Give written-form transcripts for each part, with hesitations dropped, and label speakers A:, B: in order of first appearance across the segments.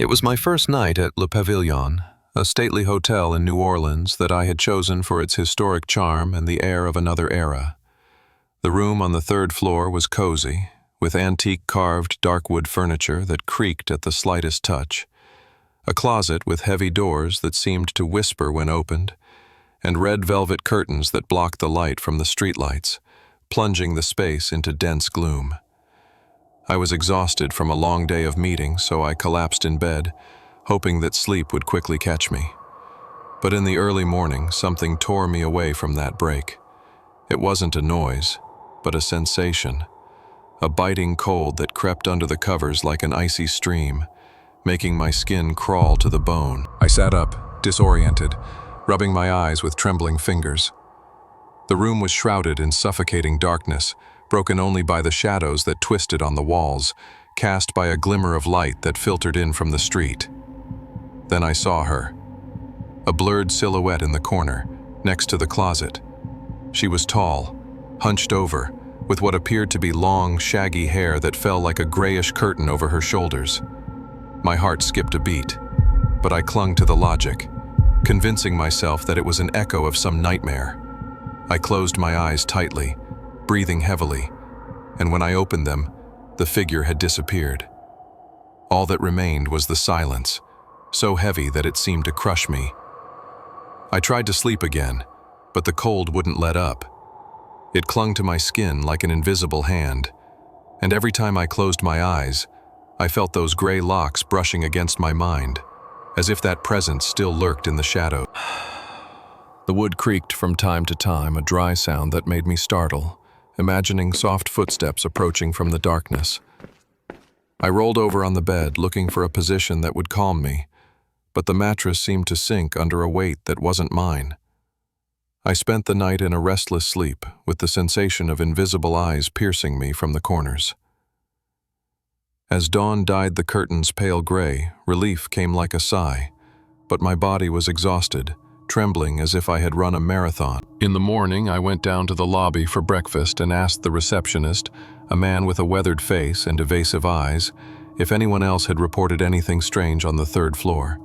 A: It was my first night at Le Pavillon, a stately hotel in New Orleans that I had chosen for its historic charm and the air of another era. The room on the third floor was cozy, with antique carved dark wood furniture that creaked at the slightest touch, a closet with heavy doors that seemed to whisper when opened, and red velvet curtains that blocked the light from the streetlights, plunging the space into dense gloom. I was exhausted from a long day of meetings, so I collapsed in bed, hoping that sleep would quickly catch me. But in the early morning, something tore me away from that break. It wasn't a noise, but a sensation, a biting cold that crept under the covers like an icy stream, making my skin crawl to the bone. I sat up, disoriented, rubbing my eyes with trembling fingers. The room was shrouded in suffocating darkness, broken only by the shadows that twisted on the walls, cast by a glimmer of light that filtered in from the street. Then I saw her, a blurred silhouette in the corner, next to the closet. She was tall, hunched over, with what appeared to be long, shaggy hair that fell like a grayish curtain over her shoulders. My heart skipped a beat, but I clung to the logic, convincing myself that it was an echo of some nightmare. I closed my eyes tightly, breathing heavily, and when I opened them, the figure had disappeared. All that remained was the silence, so heavy that it seemed to crush me. I tried to sleep again, but the cold wouldn't let up. It clung to my skin like an invisible hand, and every time I closed my eyes, I felt those gray locks brushing against my mind, as if that presence still lurked in the shadow. The wood creaked from time to time, a dry sound that made me startle, imagining soft footsteps approaching from the darkness. I rolled over on the bed, looking for a position that would calm me, but the mattress seemed to sink under a weight that wasn't mine. I spent the night in a restless sleep, with the sensation of invisible eyes piercing me from the corners. As dawn dyed the curtains pale gray, relief came like a sigh, but my body was exhausted, trembling as if I had run a marathon. In the morning, I went down to the lobby for breakfast and asked the receptionist, a man with a weathered face and evasive eyes, if anyone else had reported anything strange on the third floor.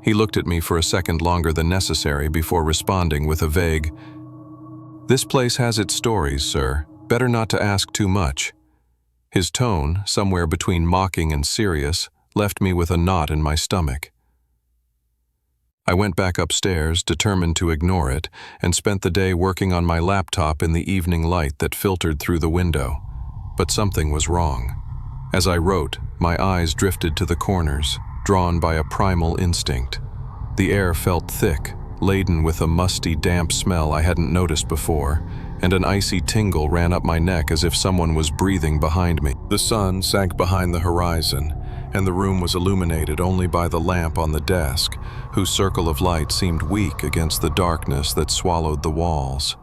A: He looked at me for a second longer than necessary before responding with a vague, "This place has its stories, sir. Better not to ask too much." His tone, somewhere between mocking and serious, left me with a knot in my stomach. I went back upstairs, determined to ignore it, and spent the day working on my laptop in the evening light that filtered through the window. But something was wrong. As I wrote, my eyes drifted to the corners, drawn by a primal instinct. The air felt thick, laden with a musty, damp smell I hadn't noticed before, and an icy tingle ran up my neck as if someone was breathing behind me. The sun sank behind the horizon, and the room was illuminated only by the lamp on the desk, whose circle of light seemed weak against the darkness that swallowed the walls.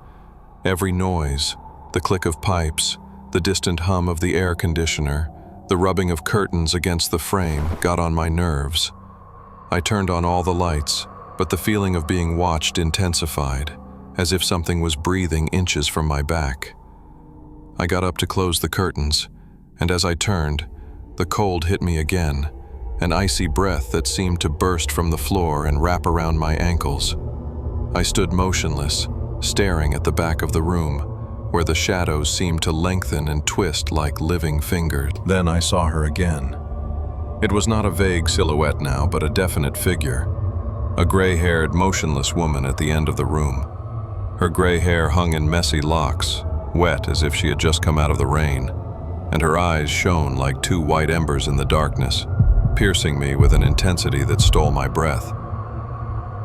A: Every noise, the click of pipes, the distant hum of the air conditioner, the rubbing of curtains against the frame got on my nerves. I turned on all the lights, but the feeling of being watched intensified, as if something was breathing inches from my back. I got up to close the curtains, and as I turned, the cold hit me again, an icy breath that seemed to burst from the floor and wrap around my ankles. I stood motionless, staring at the back of the room, where the shadows seemed to lengthen and twist like living fingers. Then I saw her again. It was not a vague silhouette now, but a definite figure. A gray-haired, motionless woman at the end of the room. Her gray hair hung in messy locks, wet as if she had just come out of the rain, and her eyes shone like two white embers in the darkness, piercing me with an intensity that stole my breath.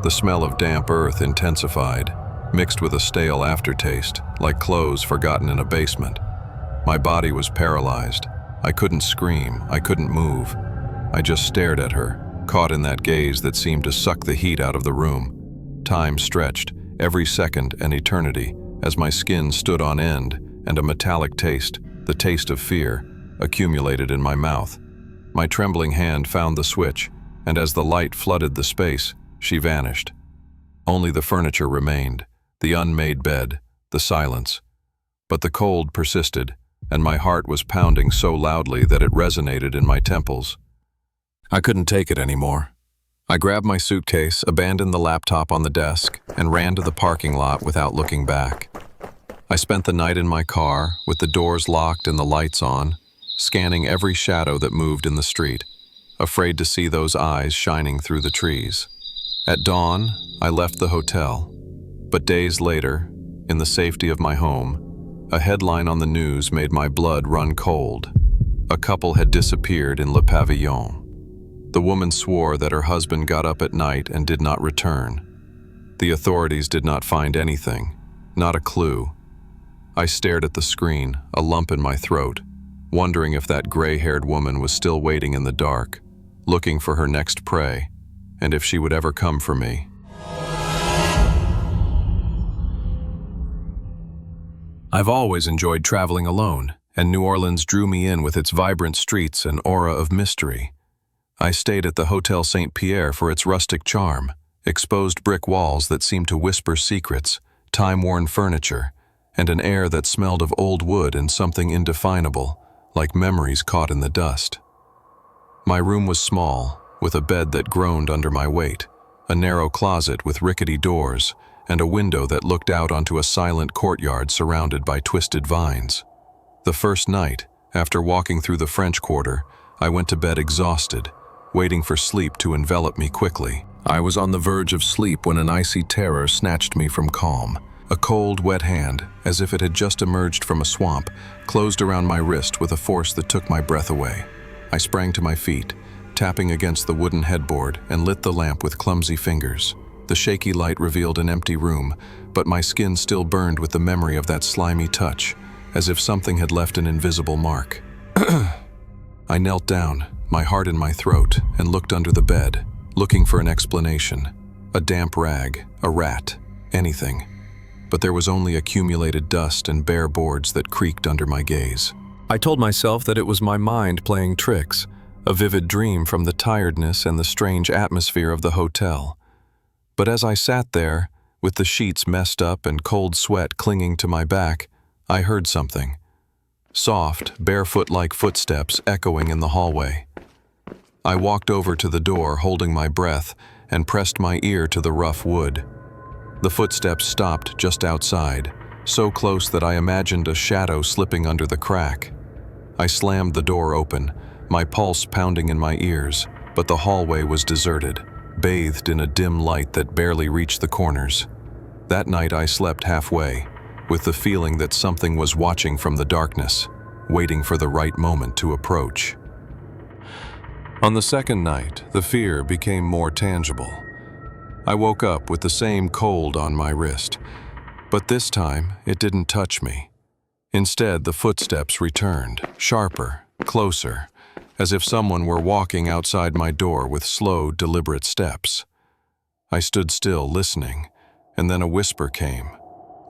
A: The smell of damp earth intensified, mixed with a stale aftertaste, like clothes forgotten in a basement. My body was paralyzed. I couldn't scream, I couldn't move. I just stared at her, caught in that gaze that seemed to suck the heat out of the room. Time stretched, every second an eternity, as my skin stood on end, and a metallic taste, the taste of fear, accumulated in my mouth. My trembling hand found the switch, and as the light flooded the space, she vanished. Only the furniture remained, the unmade bed, the silence. But the cold persisted, and my heart was pounding so loudly that it resonated in my temples. I couldn't take it anymore. I grabbed my suitcase, abandoned the laptop on the desk, and ran to the parking lot without looking back. I spent the night in my car, with the doors locked and the lights on, scanning every shadow that moved in the street, afraid to see those eyes shining through the trees. At dawn, I left the hotel, but days later, in the safety of my home, a headline on the news made my blood run cold. A couple had disappeared in Le Pavillon. The woman swore that her husband got up at night and did not return. The authorities did not find anything, not a clue. I stared at the screen, a lump in my throat, wondering if that gray-haired woman was still waiting in the dark, looking for her next prey, and if she would ever come for me. I've always enjoyed traveling alone, and New Orleans drew me in with its vibrant streets and aura of mystery. I stayed at the Hotel St. Pierre for its rustic charm, exposed brick walls that seemed to whisper secrets, time-worn furniture, and an air that smelled of old wood and something indefinable, like memories caught in the dust. My room was small, with a bed that groaned under my weight, a narrow closet with rickety doors, and a window that looked out onto a silent courtyard surrounded by twisted vines. The first night, after walking through the French Quarter, I went to bed exhausted, waiting for sleep to envelop me quickly. I was on the verge of sleep when an icy terror snatched me from calm. A cold, wet hand, as if it had just emerged from a swamp, closed around my wrist with a force that took my breath away. I sprang to my feet, tapping against the wooden headboard, and lit the lamp with clumsy fingers. The shaky light revealed an empty room, but my skin still burned with the memory of that slimy touch, as if something had left an invisible mark. I knelt down, my heart in my throat, and looked under the bed, looking for an explanation. A damp rag, a rat, anything. But there was only accumulated dust and bare boards that creaked under my gaze. I told myself that it was my mind playing tricks, a vivid dream from the tiredness and the strange atmosphere of the hotel. But as I sat there, with the sheets messed up and cold sweat clinging to my back, I heard something. Soft, barefoot-like footsteps echoing in the hallway. I walked over to the door, holding my breath, and pressed my ear to the rough wood. The footsteps stopped just outside, so close that I imagined a shadow slipping under the crack. I slammed the door open, my pulse pounding in my ears, but the hallway was deserted, bathed in a dim light that barely reached the corners. That night I slept halfway, with the feeling that something was watching from the darkness, waiting for the right moment to approach. On the second night, the fear became more tangible. I woke up with the same cold on my wrist, but this time it didn't touch me. Instead, the footsteps returned, sharper, closer, as if someone were walking outside my door with slow, deliberate steps. I stood still, listening, and then a whisper came,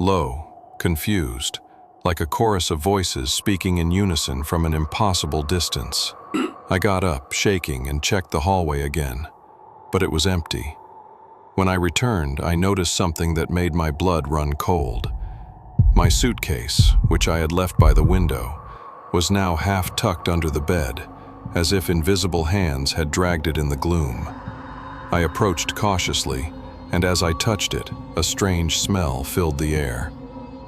A: low, confused, like a chorus of voices speaking in unison from an impossible distance. I got up, shaking, and checked the hallway again, but it was empty. When I returned, I noticed something that made my blood run cold. My suitcase, which I had left by the window, was now half tucked under the bed, as if invisible hands had dragged it in the gloom. I approached cautiously, and as I touched it, a strange smell filled the air.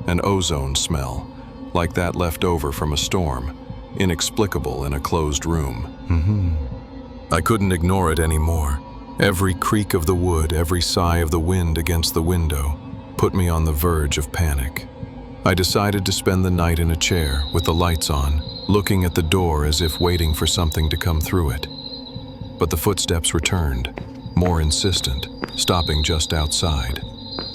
A: An ozone smell, like that left over from a storm, inexplicable in a closed room. I couldn't ignore it anymore. Every creak of the wood, every sigh of the wind against the window, put me on the verge of panic. I decided to spend the night in a chair with the lights on, looking at the door as if waiting for something to come through it. But the footsteps returned, more insistent, stopping just outside.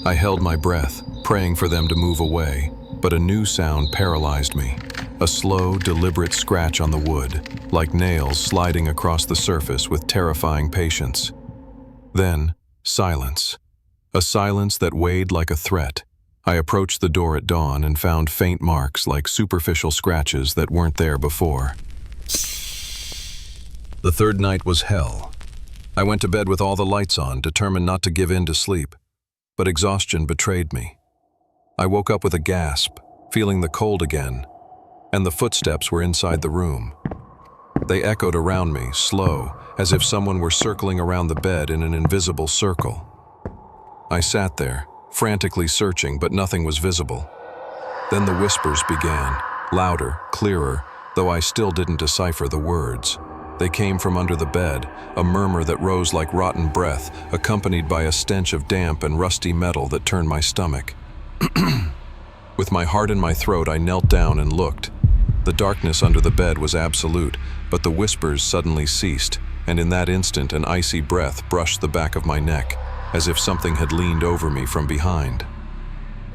A: I held my breath, praying for them to move away, but a new sound paralyzed me. A slow, deliberate scratch on the wood, like nails sliding across the surface with terrifying patience. Then, silence. A silence that weighed like a threat. I approached the door at dawn and found faint marks like superficial scratches that weren't there before. The third night was hell. I went to bed with all the lights on, determined not to give in to sleep, but exhaustion betrayed me. I woke up with a gasp, feeling the cold again. and the footsteps were inside the room. They echoed around me, slow, as if someone were circling around the bed in an invisible circle. I sat there, frantically searching, but nothing was visible. Then the whispers began, louder, clearer, though I still didn't decipher the words. They came from under the bed, a murmur that rose like rotten breath, accompanied by a stench of damp and rusty metal that turned my stomach. With my heart in my throat, I knelt down and looked. The darkness under the bed was absolute, but the whispers suddenly ceased, and in that instant an icy breath brushed the back of my neck, as if something had leaned over me from behind.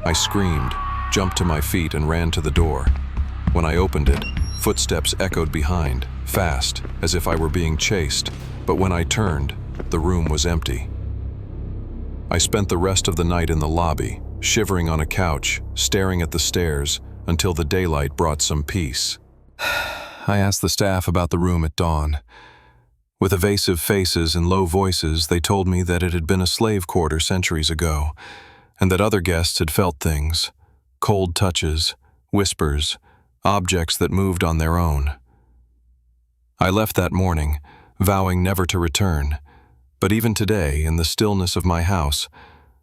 A: I screamed, jumped to my feet, and ran to the door. When I opened it, footsteps echoed behind, fast, as if I were being chased, but when I turned, the room was empty. I spent the rest of the night in the lobby, shivering on a couch, staring at the stairs, until the daylight brought some peace. I asked the staff about the room at dawn. With evasive faces and low voices, they told me that it had been a slave quarter centuries ago, and that other guests had felt things, cold touches, whispers, objects that moved on their own. I left that morning, vowing never to return, but even today, in the stillness of my house,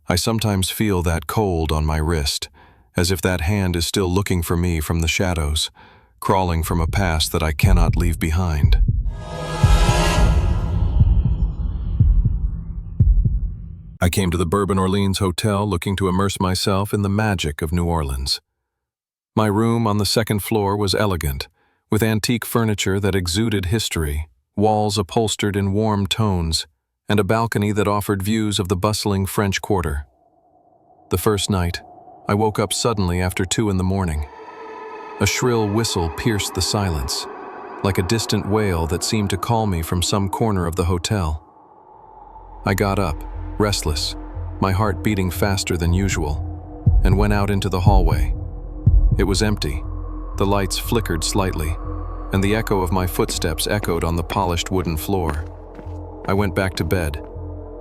A: I sometimes feel that cold on my wrist, as if that hand is still looking for me from the shadows, crawling from a past that I cannot leave behind. I came to the Bourbon Orleans Hotel looking to immerse myself in the magic of New Orleans. My room on the second floor was elegant, with antique furniture that exuded history, walls upholstered in warm tones, and a balcony that offered views of the bustling French Quarter. The first night, I woke up suddenly after 2 a.m. A shrill whistle pierced the silence, like a distant wail that seemed to call me from some corner of the hotel. I got up, restless, my heart beating faster than usual, and went out into the hallway. It was empty. The lights flickered slightly, and the echo of my footsteps echoed on the polished wooden floor. I went back to bed,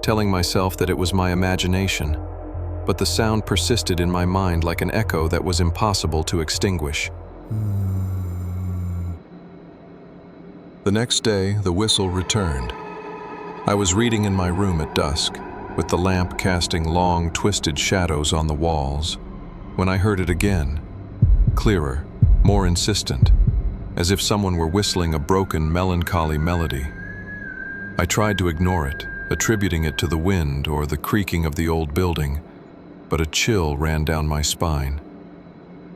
A: telling myself that it was my imagination, but the sound persisted in my mind like an echo that was impossible to extinguish. The next day, the whistle returned. I was reading in my room at dusk, with the lamp casting long, twisted shadows on the walls, when I heard it again, clearer, more insistent, as if someone were whistling a broken, melancholy melody. I tried to ignore it, attributing it to the wind or the creaking of the old building, but a chill ran down my spine.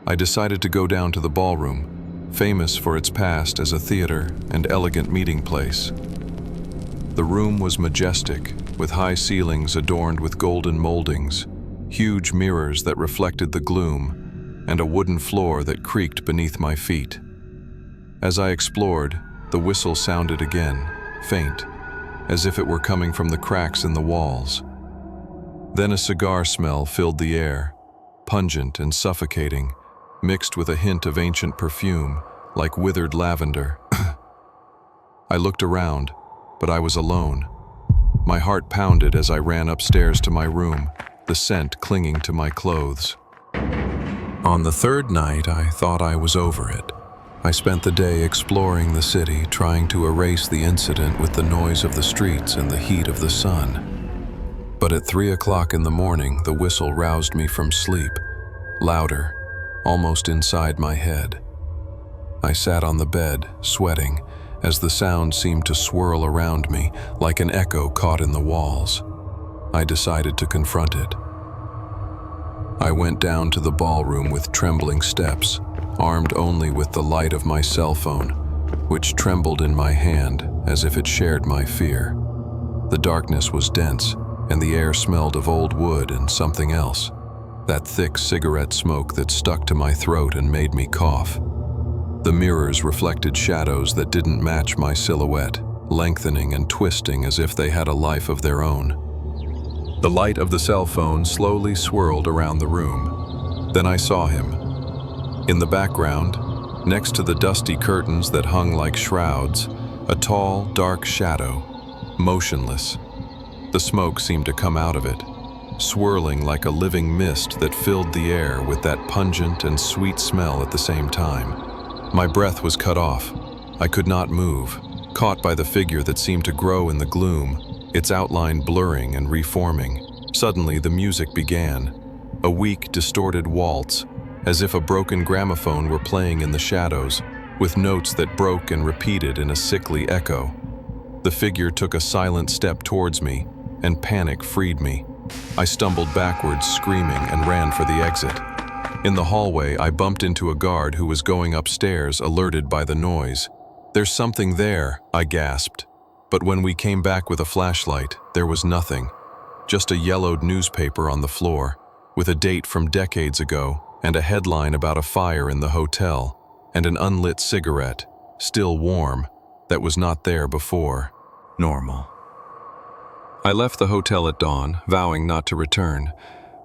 A: I decided to go down to the ballroom, famous for its past as a theater and elegant meeting place. The room was majestic, with high ceilings adorned with golden moldings, huge mirrors that reflected the gloom, and a wooden floor that creaked beneath my feet. As I explored, the whistle sounded again, faint, as if it were coming from the cracks in the walls. Then a cigar smell filled the air, pungent and suffocating, mixed with a hint of ancient perfume, like withered lavender. I looked around, but I was alone. My heart pounded as I ran upstairs to my room, the scent clinging to my clothes. On the third night, I thought I was over it. I spent the day exploring the city, trying to erase the incident with the noise of the streets and the heat of the sun. But at 3 o'clock in the morning, the whistle roused me from sleep, louder, almost inside my head. I sat on the bed, sweating, as the sound seemed to swirl around me like an echo caught in the walls. I decided to confront it. I went down to the ballroom with trembling steps, armed only with the light of my cell phone, which trembled in my hand as if it shared my fear. The darkness was dense, and the air smelled of old wood and something else, that thick cigarette smoke that stuck to my throat and made me cough. The mirrors reflected shadows that didn't match my silhouette, lengthening and twisting as if they had a life of their own. The light of the cell phone slowly swirled around the room. Then I saw him. In the background, next to the dusty curtains that hung like shrouds, a tall, dark shadow, motionless. The smoke seemed to come out of it, swirling like a living mist that filled the air with that pungent and sweet smell at the same time. My breath was cut off. I could not move, caught by the figure that seemed to grow in the gloom, its outline blurring and reforming. Suddenly, the music began, a weak, distorted waltz, as if a broken gramophone were playing in the shadows, with notes that broke and repeated in a sickly echo. The figure took a silent step towards me, and panic freed me. I stumbled backwards, screaming, and ran for the exit. In the hallway, I bumped into a guard who was going upstairs, alerted by the noise. "There's something there," I gasped. But when we came back with a flashlight, there was nothing. Just a yellowed newspaper on the floor, with a date from decades ago, and a headline about a fire in the hotel, and an unlit cigarette, still warm, that was not there before. Normal. I left the hotel at dawn, vowing not to return.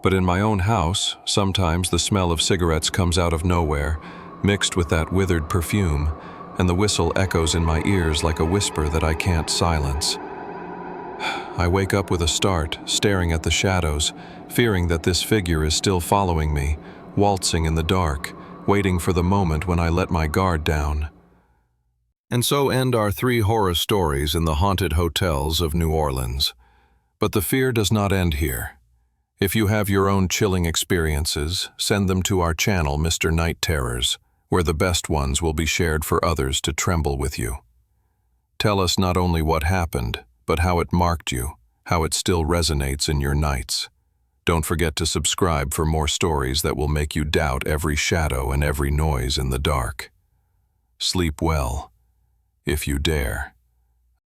A: But in my own house, sometimes the smell of cigarettes comes out of nowhere, mixed with that withered perfume, and the whistle echoes in my ears like a whisper that I can't silence. I wake up with a start, staring at the shadows, fearing that this figure is still following me, waltzing in the dark, waiting for the moment when I let my guard down. And so end our 3 horror stories in the haunted hotels of New Orleans. But the fear does not end here. If you have your own chilling experiences, send them to our channel, Mr. Night Terrors, where the best ones will be shared for others to tremble with you. Tell us not only what happened, but how it marked you, how it still resonates in your nights. Don't forget to subscribe for more stories that will make you doubt every shadow and every noise in the dark. Sleep well, if you dare.